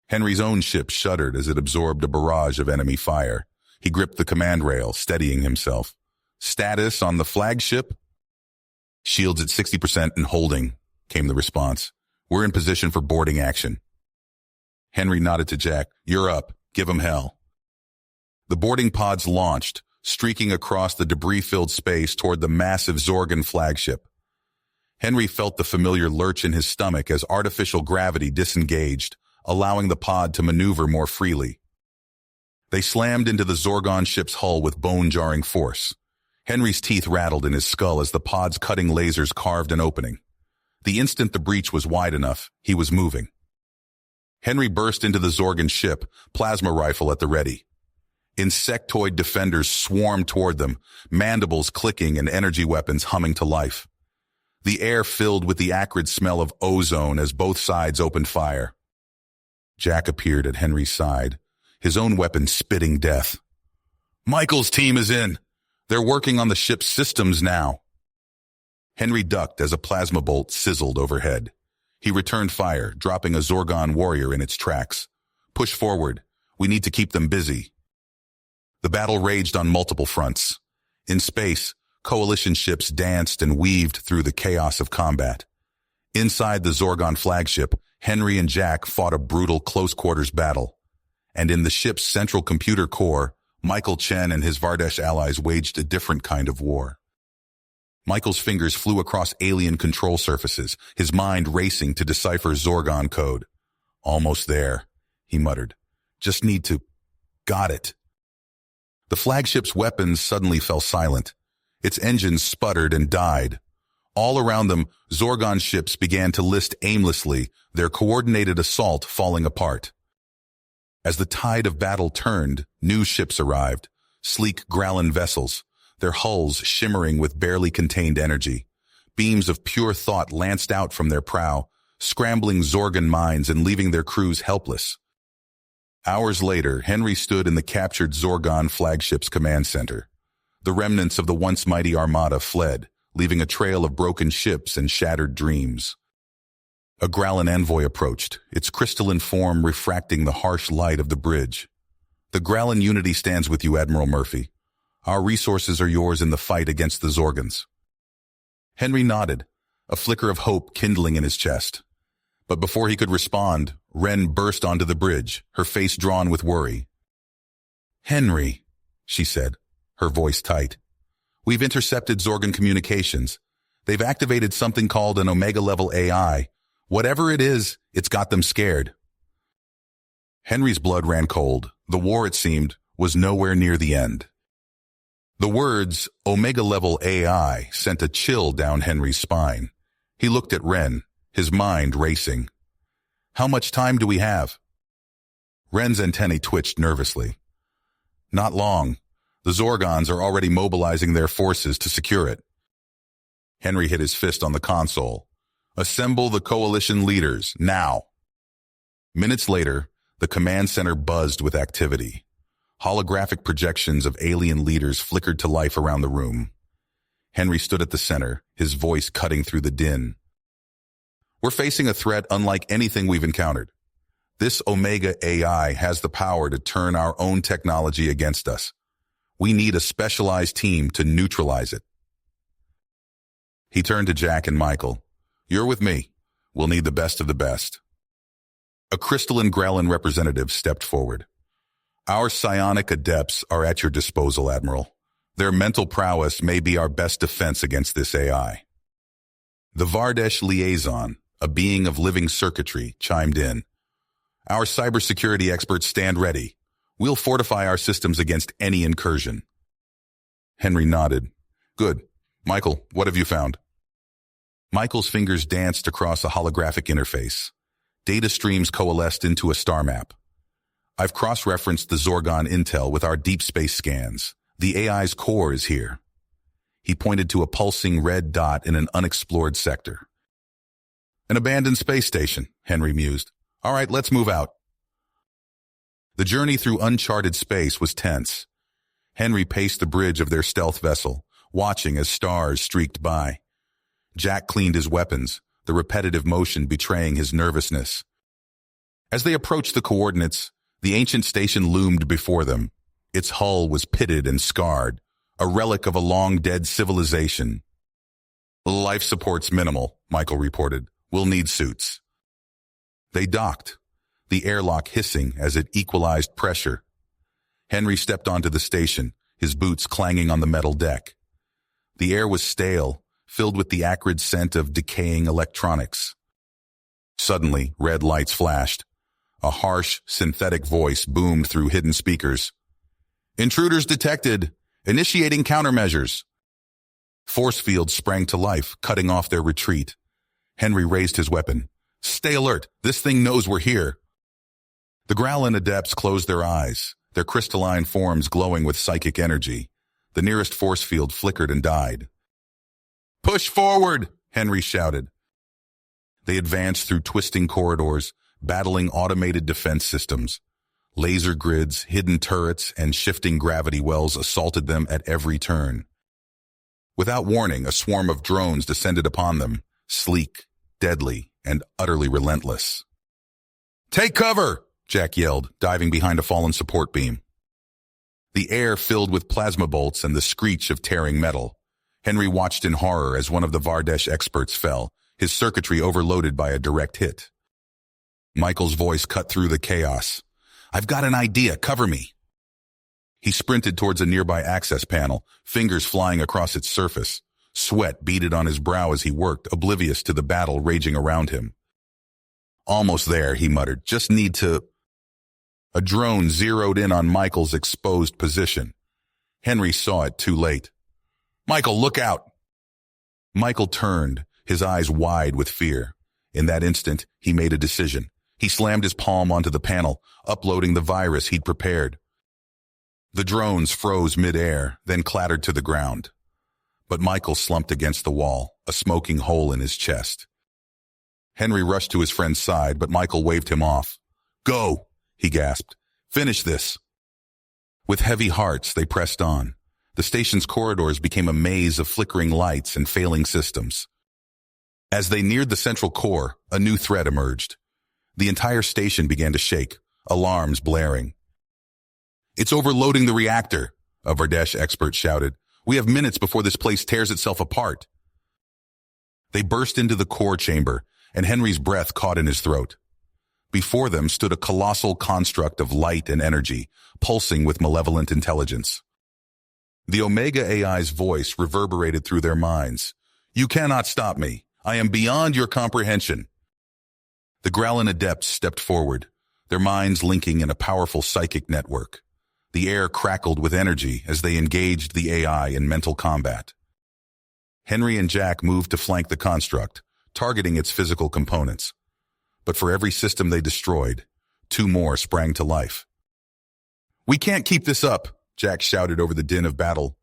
Henry's own ship shuddered as it absorbed a barrage of enemy fire. He gripped the command rail, steadying himself. Status on the flagship? Shields at 60% and holding, came the response. We're in position for boarding action. Henry nodded to Jack. You're up. Give 'em hell. The boarding pods launched, streaking across the debris-filled space toward the massive Zorgon flagship. Henry felt the familiar lurch in his stomach as artificial gravity disengaged, allowing the pod to maneuver more freely. They slammed into the Zorgon ship's hull with bone-jarring force. Henry's teeth rattled in his skull as the pod's cutting lasers carved an opening. The instant the breach was wide enough, he was moving. Henry burst into the Zorgon ship, plasma rifle at the ready. Insectoid defenders swarmed toward them, mandibles clicking and energy weapons humming to life. The air filled with the acrid smell of ozone as both sides opened fire. Jack appeared at Henry's side, his own weapon spitting death. Michael's team is in. They're working on the ship's systems now. Henry ducked as a plasma bolt sizzled overhead. He returned fire, dropping a Zorgon warrior in its tracks. Push forward. We need to keep them busy. The battle raged on multiple fronts. In space, Coalition ships danced and weaved through the chaos of combat. Inside the Zorgon flagship, Henry and Jack fought a brutal close-quarters battle. And in the ship's central computer core, Michael Chen and his Vardesh allies waged a different kind of war. Michael's fingers flew across alien control surfaces, his mind racing to decipher Zorgon code. Almost there, he muttered. Just need to... Got it. The flagship's weapons suddenly fell silent. Its engines sputtered and died. All around them, Zorgon ships began to list aimlessly, their coordinated assault falling apart. As the tide of battle turned, new ships arrived, sleek Gralin vessels, their hulls shimmering with barely contained energy. Beams of pure thought lanced out from their prow, scrambling Zorgan minds and leaving their crews helpless. Hours later, Henry stood in the captured Zorgon flagship's command center. The remnants of the once mighty armada fled, leaving a trail of broken ships and shattered dreams. A Gralin envoy approached, its crystalline form refracting the harsh light of the bridge. "The Gralin Unity stands with you, Admiral Murphy. Our resources are yours in the fight against the Zorgans." Henry nodded, a flicker of hope kindling in his chest. But before he could respond, Wren burst onto the bridge, her face drawn with worry. "Henry," she said, her voice tight. "We've intercepted Zorgan communications. They've activated something called an Omega-level AI. Whatever it is, it's got them scared." Henry's blood ran cold. The war, it seemed, was nowhere near the end. The words, Omega-level AI, sent a chill down Henry's spine. He looked at Wren, his mind racing. "How much time do we have?" Wren's antennae twitched nervously. "Not long. The Zorgons are already mobilizing their forces to secure it." Henry hit his fist on the console. "Assemble the coalition leaders, now." Minutes later, the command center buzzed with activity. Holographic projections of alien leaders flickered to life around the room. Henry stood at the center, his voice cutting through the din. "We're facing a threat unlike anything we've encountered. This Omega AI has the power to turn our own technology against us. We need a specialized team to neutralize it." He turned to Jack and Michael. "You're with me. We'll need the best of the best." A crystalline Gralin representative stepped forward. "Our psionic adepts are at your disposal, Admiral. Their mental prowess may be our best defense against this AI." The Vardesh liaison, a being of living circuitry, chimed in. "Our cybersecurity experts stand ready. We'll fortify our systems against any incursion." Henry nodded. "Good. Michael, what have you found?" Michael's fingers danced across a holographic interface. Data streams coalesced into a star map. "I've cross-referenced the Zorgon intel with our deep space scans. The AI's core is here." He pointed to a pulsing red dot in an unexplored sector. "An abandoned space station," Henry mused. "All right, let's move out." The journey through uncharted space was tense. Henry paced the bridge of their stealth vessel, watching as stars streaked by. Jack cleaned his weapons, the repetitive motion betraying his nervousness. As they approached the coordinates, the ancient station loomed before them. Its hull was pitted and scarred, a relic of a long-dead civilization. "Life support's minimal," Michael reported. "We'll need suits." They docked, the airlock hissing as it equalized pressure. Henry stepped onto the station, his boots clanging on the metal deck. The air was stale, filled with the acrid scent of decaying electronics. Suddenly, red lights flashed. A harsh, synthetic voice boomed through hidden speakers. "Intruders detected! Initiating countermeasures!" Force fields sprang to life, cutting off their retreat. Henry raised his weapon. "Stay alert! This thing knows we're here!" The Gralin adepts closed their eyes, their crystalline forms glowing with psychic energy. The nearest force field flickered and died. "Push forward!" Henry shouted. They advanced through twisting corridors, battling automated defense systems. Laser grids, hidden turrets, and shifting gravity wells assaulted them at every turn. Without warning, a swarm of drones descended upon them, sleek, deadly, and utterly relentless. "Take cover!" Jack yelled, diving behind a fallen support beam. The air filled with plasma bolts and the screech of tearing metal. Henry watched in horror as one of the Vardesh experts fell, his circuitry overloaded by a direct hit. Michael's voice cut through the chaos. "I've got an idea, cover me." He sprinted towards a nearby access panel, fingers flying across its surface. Sweat beaded on his brow as he worked, oblivious to the battle raging around him. "Almost there," he muttered. "Just need to—" A drone zeroed in on Michael's exposed position. Henry saw it too late. "Michael, look out!" Michael turned, his eyes wide with fear. In that instant, he made a decision. He slammed his palm onto the panel, uploading the virus he'd prepared. The drones froze mid-air, then clattered to the ground. But Michael slumped against the wall, a smoking hole in his chest. Henry rushed to his friend's side, but Michael waved him off. "Go," he gasped. "Finish this." With heavy hearts, they pressed on. The station's corridors became a maze of flickering lights and failing systems. As they neared the central core, a new threat emerged. The entire station began to shake, alarms blaring. "It's overloading the reactor," a Vardesh expert shouted. "We have minutes before this place tears itself apart." They burst into the core chamber, and Henry's breath caught in his throat. Before them stood a colossal construct of light and energy, pulsing with malevolent intelligence. The Omega AI's voice reverberated through their minds. "You cannot stop me. I am beyond your comprehension." The Growlin adepts stepped forward, their minds linking in a powerful psychic network. The air crackled with energy as they engaged the AI in mental combat. Henry and Jack moved to flank the construct, targeting its physical components. But for every system they destroyed, 2 more sprang to life. "We can't keep this up," Jack shouted over the din of battle.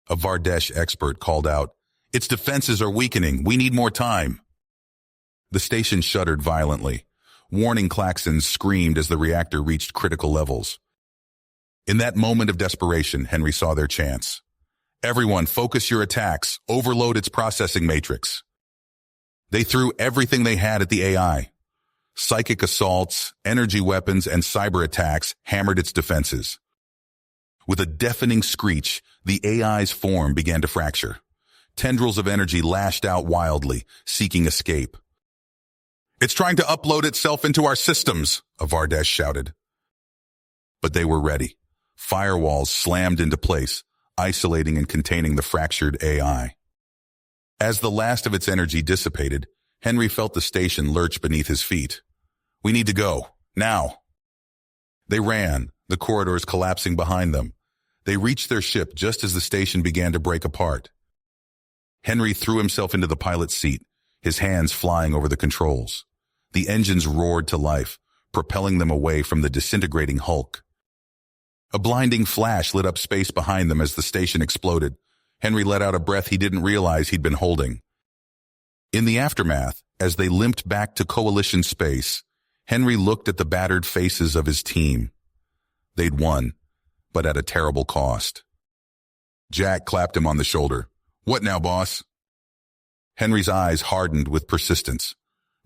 A Vardesh expert called out, "Its defenses are weakening. We need more time." The station shuddered violently. Warning klaxons screamed as the reactor reached critical levels. In that moment of desperation, Henry saw their chance. "Everyone, focus your attacks. Overload its processing matrix." They threw everything they had at the AI. Psychic assaults, energy weapons, and cyber attacks hammered its defenses. With a deafening screech, the AI's form began to fracture. Tendrils of energy lashed out wildly, seeking escape. "It's trying to upload itself into our systems," a Vardesh shouted. But they were ready. Firewalls slammed into place, isolating and containing the fractured AI. As the last of its energy dissipated, Henry felt the station lurch beneath his feet. "We need to go, now." They ran, the corridors collapsing behind them. They reached their ship just as the station began to break apart. Henry threw himself into the pilot's seat, his hands flying over the controls. The engines roared to life, propelling them away from the disintegrating hulk. A blinding flash lit up space behind them as the station exploded. Henry let out a breath he didn't realize he'd been holding. In the aftermath, as they limped back to Coalition space, Henry looked at the battered faces of his team. They'd won, but at a terrible cost. Jack clapped him on the shoulder. "What now, boss?" Henry's eyes hardened with persistence.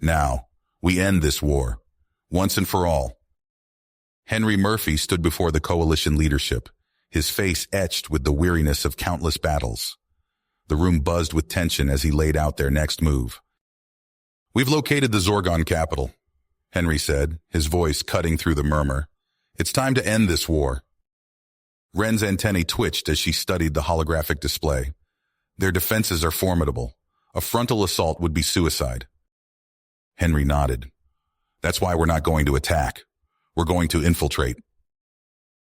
"Now, we end this war, once and for all." Henry Murphy stood before the Coalition leadership, his face etched with the weariness of countless battles. The room buzzed with tension as he laid out their next move. "We've located the Zorgon capital," Henry said, his voice cutting through the murmur. "It's time to end this war." Ren's antennae twitched as she studied the holographic display. "Their defenses are formidable. A frontal assault would be suicide." Henry nodded. "That's why we're not going to attack. We're going to infiltrate."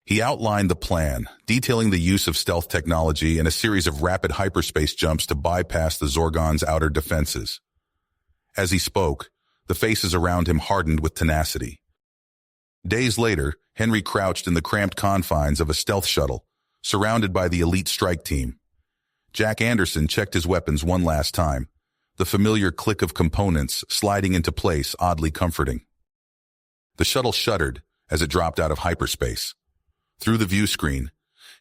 He outlined the plan, detailing the use of stealth technology and a series of rapid hyperspace jumps to bypass the Zorgon's outer defenses. As he spoke, the faces around him hardened with tenacity. Days later, Henry crouched in the cramped confines of a stealth shuttle, surrounded by the elite strike team. Jack Anderson checked his weapons one last time, the familiar click of components sliding into place oddly comforting. The shuttle shuddered as it dropped out of hyperspace. Through the view screen,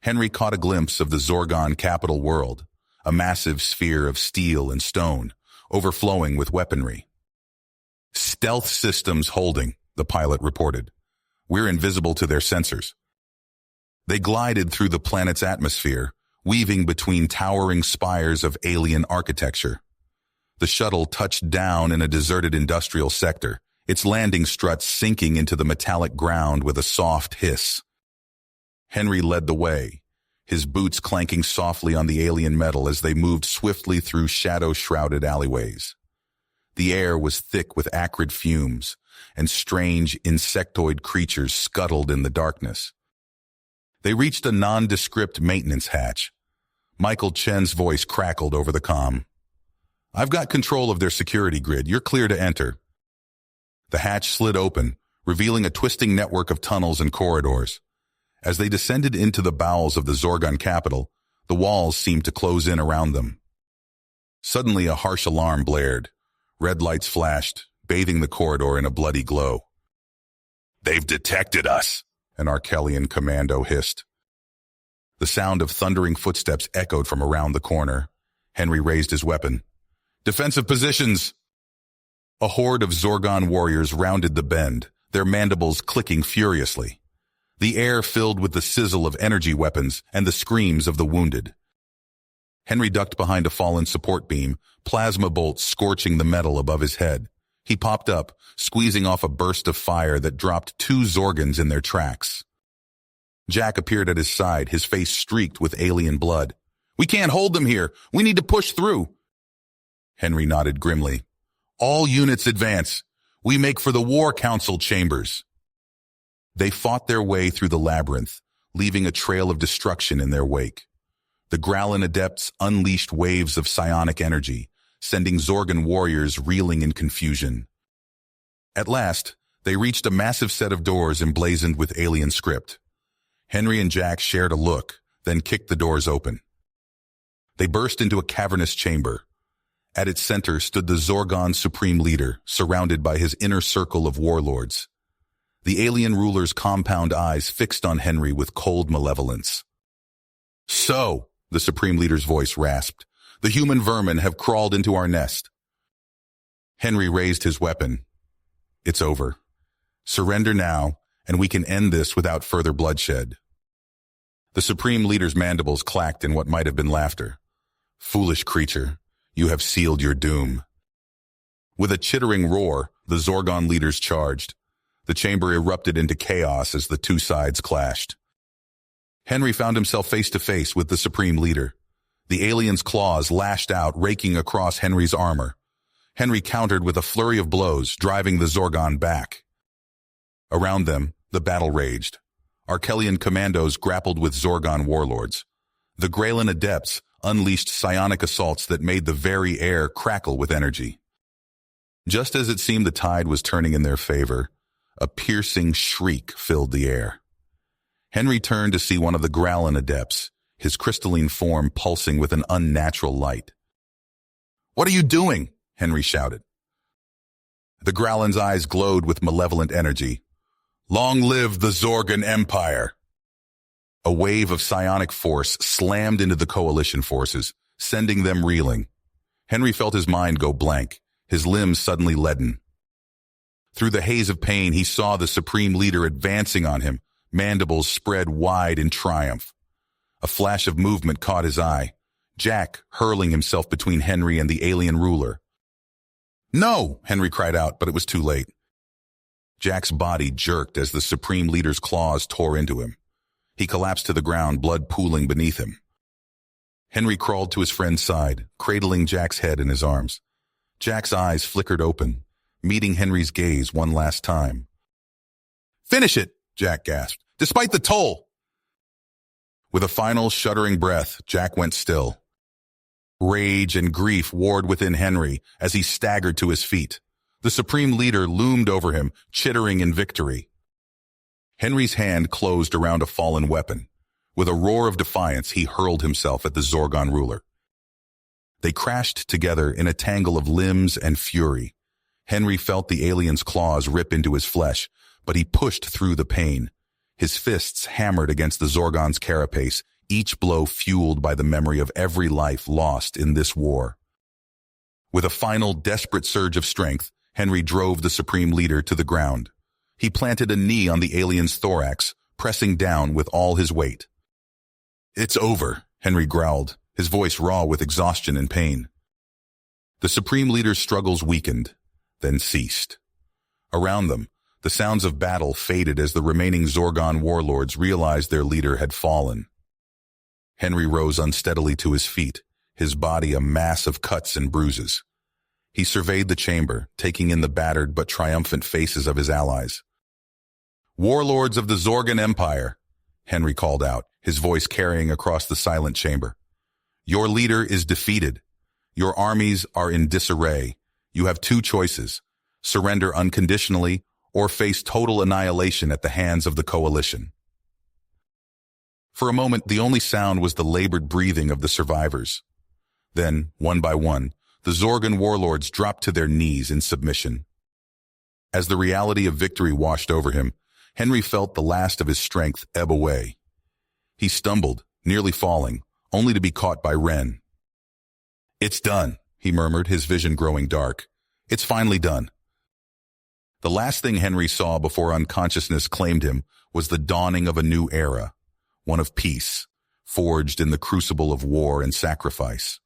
Henry caught a glimpse of the Zorgon capital world, a massive sphere of steel and stone, overflowing with weaponry. "Stealth systems holding," the pilot reported. "We're invisible to their sensors." They glided through the planet's atmosphere, weaving between towering spires of alien architecture. The shuttle touched down in a deserted industrial sector, its landing struts sinking into the metallic ground with a soft hiss. Henry led the way, his boots clanking softly on the alien metal as they moved swiftly through shadow-shrouded alleyways. The air was thick with acrid fumes, and strange insectoid creatures scuttled in the darkness. They reached a nondescript maintenance hatch. Michael Chen's voice crackled over the comm. "I've got control of their security grid. You're clear to enter." The hatch slid open, revealing a twisting network of tunnels and corridors. As they descended into the bowels of the Zorgon capital, the walls seemed to close in around them. Suddenly, a harsh alarm blared. Red lights flashed, bathing the corridor in a bloody glow. "They've detected us," an Arkellian commando hissed. The sound of thundering footsteps echoed from around the corner. Henry raised his weapon. "Defensive positions!" A horde of Zorgon warriors rounded the bend, their mandibles clicking furiously. The air filled with the sizzle of energy weapons and the screams of the wounded. Henry ducked behind a fallen support beam, plasma bolts scorching the metal above his head. He popped up, squeezing off a burst of fire that dropped 2 Zorgons in their tracks. Jack appeared at his side, his face streaked with alien blood. "We can't hold them here. We need to push through." Henry nodded grimly. "All units advance. We make for the War Council chambers." They fought their way through the labyrinth, leaving a trail of destruction in their wake. The Growlin adepts unleashed waves of psionic energy, sending Zorgon warriors reeling in confusion. At last, they reached a massive set of doors emblazoned with alien script. Henry and Jack shared a look, then kicked the doors open. They burst into a cavernous chamber. At its center stood the Zorgon Supreme Leader, surrounded by his inner circle of warlords. The alien ruler's compound eyes fixed on Henry with cold malevolence. "So," the Supreme Leader's voice rasped, "the human vermin have crawled into our nest." Henry raised his weapon. "It's over. Surrender now, and we can end this without further bloodshed." The Supreme Leader's mandibles clacked in what might have been laughter. "Foolish creature, you have sealed your doom." With a chittering roar, the Zorgon leaders charged. The chamber erupted into chaos as the 2 sides clashed. Henry found himself face to face with the Supreme Leader. The alien's claws lashed out, raking across Henry's armor. Henry countered with a flurry of blows, driving the Zorgon back. Around them, the battle raged. Arkellian commandos grappled with Zorgon warlords. The Grelin adepts unleashed psionic assaults that made the very air crackle with energy. Just as it seemed the tide was turning in their favor, a piercing shriek filled the air. Henry turned to see one of the Growlin adepts, his crystalline form pulsing with an unnatural light. "What are you doing?" Henry shouted. The Growlin's eyes glowed with malevolent energy. "Long live the Zorgon Empire!" A wave of psionic force slammed into the coalition forces, sending them reeling. Henry felt his mind go blank, his limbs suddenly leaden. Through the haze of pain, he saw the Supreme Leader advancing on him, mandibles spread wide in triumph. A flash of movement caught his eye, Jack hurling himself between Henry and the alien ruler. "No!" Henry cried out, but it was too late. Jack's body jerked as the Supreme Leader's claws tore into him. He collapsed to the ground, blood pooling beneath him. Henry crawled to his friend's side, cradling Jack's head in his arms. Jack's eyes flickered open, meeting Henry's gaze one last time. "Finish it!" Jack gasped. "Despite the toll!" With a final shuddering breath, Jack went still. Rage and grief warred within Henry as he staggered to his feet. The Supreme Leader loomed over him, chittering in victory. Henry's hand closed around a fallen weapon. With a roar of defiance, he hurled himself at the Zorgon ruler. They crashed together in a tangle of limbs and fury. Henry felt the alien's claws rip into his flesh, but he pushed through the pain. His fists hammered against the Zorgon's carapace, each blow fueled by the memory of every life lost in this war. With a final desperate surge of strength, Henry drove the Supreme Leader to the ground. He planted a knee on the alien's thorax, pressing down with all his weight. "It's over," Henry growled, his voice raw with exhaustion and pain. The Supreme Leader's struggles weakened, then ceased. Around them, the sounds of battle faded as the remaining Zorgon warlords realized their leader had fallen. Henry rose unsteadily to his feet, his body a mass of cuts and bruises. He surveyed the chamber, taking in the battered but triumphant faces of his allies. "Warlords of the Zorgon Empire," Henry called out, his voice carrying across the silent chamber. "Your leader is defeated. Your armies are in disarray. You have 2 choices: surrender unconditionally, or face total annihilation at the hands of the coalition. For a moment, the only sound was the labored breathing of the survivors. Then, one by one, the Zorgon warlords dropped to their knees in submission. As the reality of victory washed over him, Henry felt the last of his strength ebb away. He stumbled, nearly falling, only to be caught by Ren. "It's done," he murmured, his vision growing dark. "It's finally done." The last thing Henry saw before unconsciousness claimed him was the dawning of a new era, one of peace, forged in the crucible of war and sacrifice.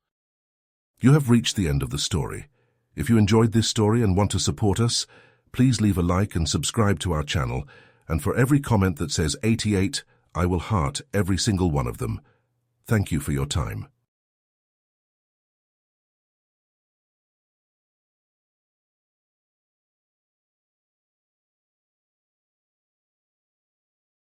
You have reached the end of the story. If you enjoyed this story and want to support us, please leave a like and subscribe to our channel, and for every comment that says 88, I will heart every single one of them. Thank you for your time.